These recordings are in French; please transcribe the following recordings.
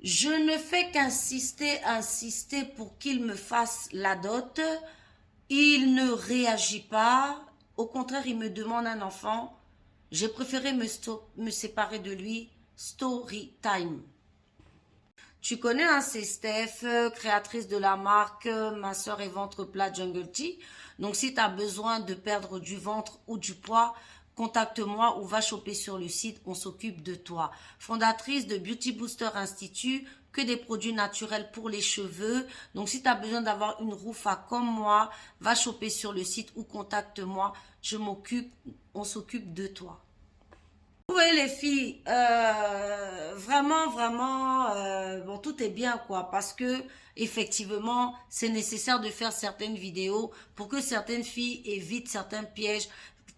Je ne fais insister pour qu'il me fasse la dot. Il ne réagit pas. Au contraire, il me demande un enfant. J'ai préféré me séparer de lui. Story time. Tu connais, hein, c'est Steph, créatrice de la marque Ma Soeur et Ventre Plat Jungle Tea. Donc, si tu as besoin de perdre du ventre ou du poids, contacte-moi ou va choper sur le site, on s'occupe de toi. Fondatrice de Beauty Booster Institute, que des produits naturels pour les cheveux. Donc, si tu as besoin d'avoir une roufa comme moi, va choper sur le site ou contacte-moi. On s'occupe de toi. Oui, les filles, vraiment, bon, tout est bien, quoi, parce que, effectivement, c'est nécessaire de faire certaines vidéos pour que certaines filles évitent certains pièges,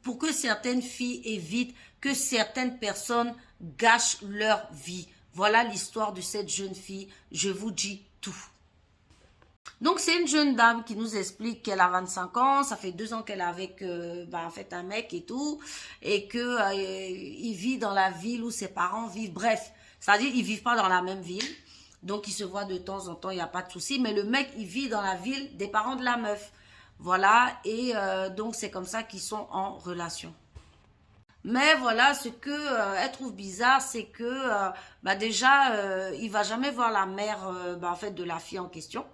pour que certaines filles évitent que certaines personnes gâchent leur vie. Voilà l'histoire de cette jeune fille, je vous dis tout. Donc, c'est une jeune dame qui nous explique qu'elle a 25 ans, ça fait 2 ans qu'elle est avec en fait, un mec et tout, et que il vit dans la ville où ses parents vivent. Bref, c'est-à-dire ils vivent pas dans la même ville, donc ils se voient de temps en temps, il n'y a pas de souci, mais le mec, il vit dans la ville des parents de la meuf. Voilà, et donc c'est comme ça qu'ils sont en relation. Mais voilà, ce que elle trouve bizarre, c'est que déjà, il va jamais voir la mère en fait, de la fille en question.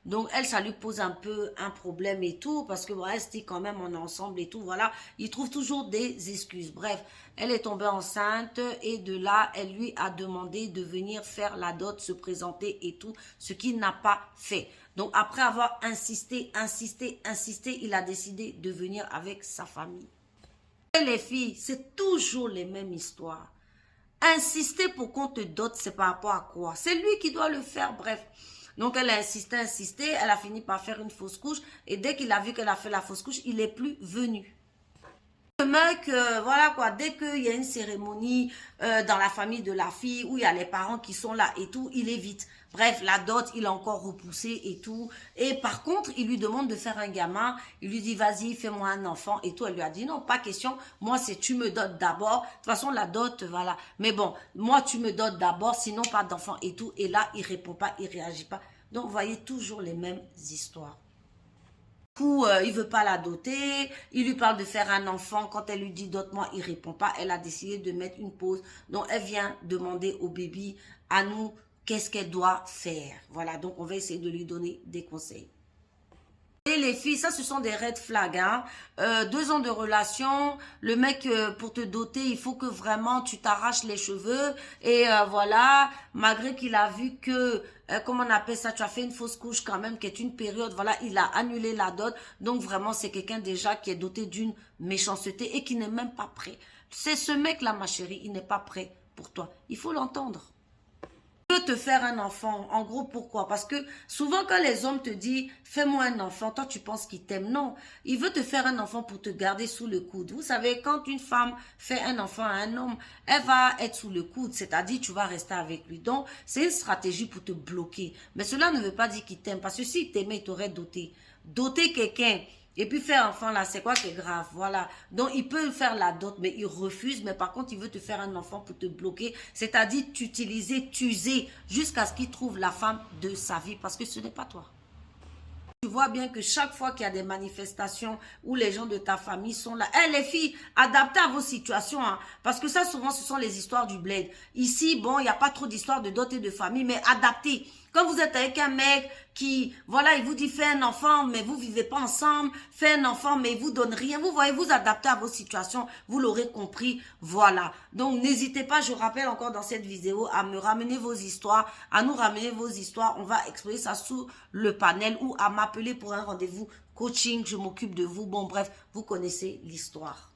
Donc, elle, ça lui pose un peu un problème et tout, parce que, voilà, c'était quand même, on est ensemble et tout, voilà. Il trouve toujours des excuses. Bref, elle est tombée enceinte et de là, elle lui a demandé de venir faire la dot, se présenter et tout, ce qu'il n'a pas fait. Donc, après avoir insisté, il a décidé de venir avec sa famille. Et les filles, c'est toujours les mêmes histoires. Insister pour qu'on te dote, c'est par rapport à quoi? C'est lui qui doit le faire, bref. Donc, elle a insisté, elle a fini par faire une fausse couche. Et dès qu'il a vu qu'elle a fait la fausse couche, il n'est plus venu. Le mec, voilà quoi, dès qu'il y a une cérémonie dans la famille de la fille, où il y a les parents qui sont là et tout, il évite. Bref, la dot, il a encore repoussé et tout. Et par contre, il lui demande de faire un gamin. Il lui dit, vas-y, fais-moi un enfant et tout. Elle lui a dit, non, pas question. Moi, c'est tu me dotes d'abord. De toute façon, la dot, voilà. Mais bon, moi, tu me dotes d'abord, sinon pas d'enfant et tout. Et là, il répond pas, il réagit pas. Donc, vous voyez toujours les mêmes histoires. Il veut pas la doter, il lui parle de faire un enfant, quand elle lui dit dote-moi, il répond pas, elle a décidé de mettre une pause, donc elle vient demander au bébé, à nous, qu'est-ce qu'elle doit faire, voilà, donc on va essayer de lui donner des conseils. Et les filles, ça ce sont des red flags, hein. 2 ans de relation, le mec pour te doter, il faut que vraiment tu t'arraches les cheveux et voilà, malgré qu'il a vu que, comment on appelle ça, tu as fait une fausse couche quand même, qui est une période, voilà, il a annulé la dot, donc vraiment c'est quelqu'un déjà qui est doté d'une méchanceté et qui n'est même pas prêt. C'est ce mec-là, ma chérie, il n'est pas prêt pour toi, il faut l'entendre. Te faire un enfant, en gros, pourquoi? Parce que souvent quand les hommes te disent fais-moi un enfant, toi tu penses qu'il t'aime. Non, il veut te faire un enfant pour te garder sous le coude. Vous savez, quand une femme fait un enfant à un homme, elle va être sous le coude, c'est-à-dire tu vas rester avec lui. Donc c'est une stratégie pour te bloquer, mais cela ne veut pas dire qu'il t'aime, parce que s'il t'aimait, il t'aurait doté quelqu'un. Et puis faire enfant là, c'est quoi qui est grave, voilà. Donc il peut faire la dot, mais il refuse. Mais par contre, il veut te faire un enfant pour te bloquer. C'est-à-dire t'user jusqu'à ce qu'il trouve la femme de sa vie, parce que ce n'est pas toi. Tu vois bien que chaque fois qu'il y a des manifestations où les gens de ta famille sont là, les filles, adaptez à vos situations, hein, parce que ça, souvent, ce sont les histoires du bled. Ici, bon, il n'y a pas trop d'histoires de dot et de famille, mais adaptez. Quand vous êtes avec un mec qui, voilà, il vous dit fais un enfant, mais vous vivez pas ensemble, fais un enfant, mais il vous donne rien. Vous voyez, vous adaptez à vos situations, vous l'aurez compris, voilà. Donc, n'hésitez pas, je rappelle encore dans cette vidéo, à me ramener vos histoires, à nous ramener vos histoires. On va explorer ça sous le panel ou à m'appeler pour un rendez-vous coaching, je m'occupe de vous. Bon, bref, vous connaissez l'histoire.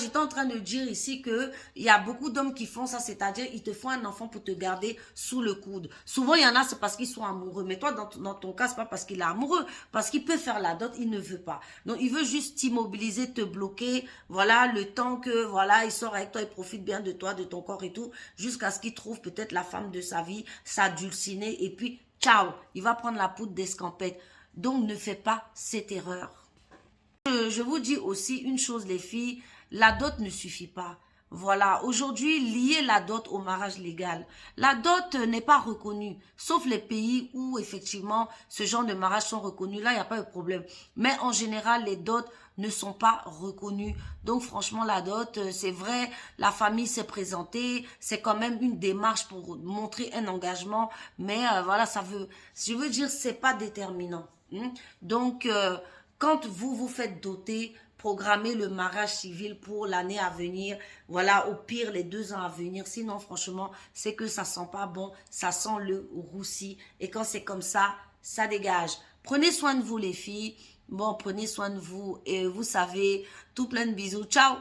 J'étais en train de dire ici que il y a beaucoup d'hommes qui font ça, c'est-à-dire ils te font un enfant pour te garder sous le coude. Souvent, il y en a, c'est parce qu'ils sont amoureux. Mais toi, dans ton cas, c'est pas parce qu'il est amoureux. Parce qu'il peut faire la dot, il ne veut pas. Donc, il veut juste t'immobiliser, te bloquer. Voilà, le temps que, voilà, il sort avec toi, il profite bien de toi, de ton corps et tout, jusqu'à ce qu'il trouve peut-être la femme de sa vie, sa dulcinée, et puis, ciao, il va prendre la poudre d'escampette. Donc, ne fais pas cette erreur. Je vous dis aussi une chose, les filles, la dot ne suffit pas. Voilà, aujourd'hui, lier la dot au mariage légal. La dot n'est pas reconnue, sauf les pays où effectivement ce genre de mariage sont reconnus. Là, il n'y a pas de problème. Mais en général, les dots ne sont pas reconnues. Donc franchement, la dot, c'est vrai, la famille s'est présentée, c'est quand même une démarche pour montrer un engagement, mais voilà, je veux dire, c'est pas déterminant. Hein. Donc, quand vous vous faites doter, programmez le mariage civil pour l'année à venir. Voilà, au pire, les 2 ans à venir. Sinon, franchement, c'est que ça sent pas bon. Ça sent le roussi. Et quand c'est comme ça dégage. Prenez soin de vous, les filles. Bon, prenez soin de vous. Et vous savez, tout plein de bisous. Ciao!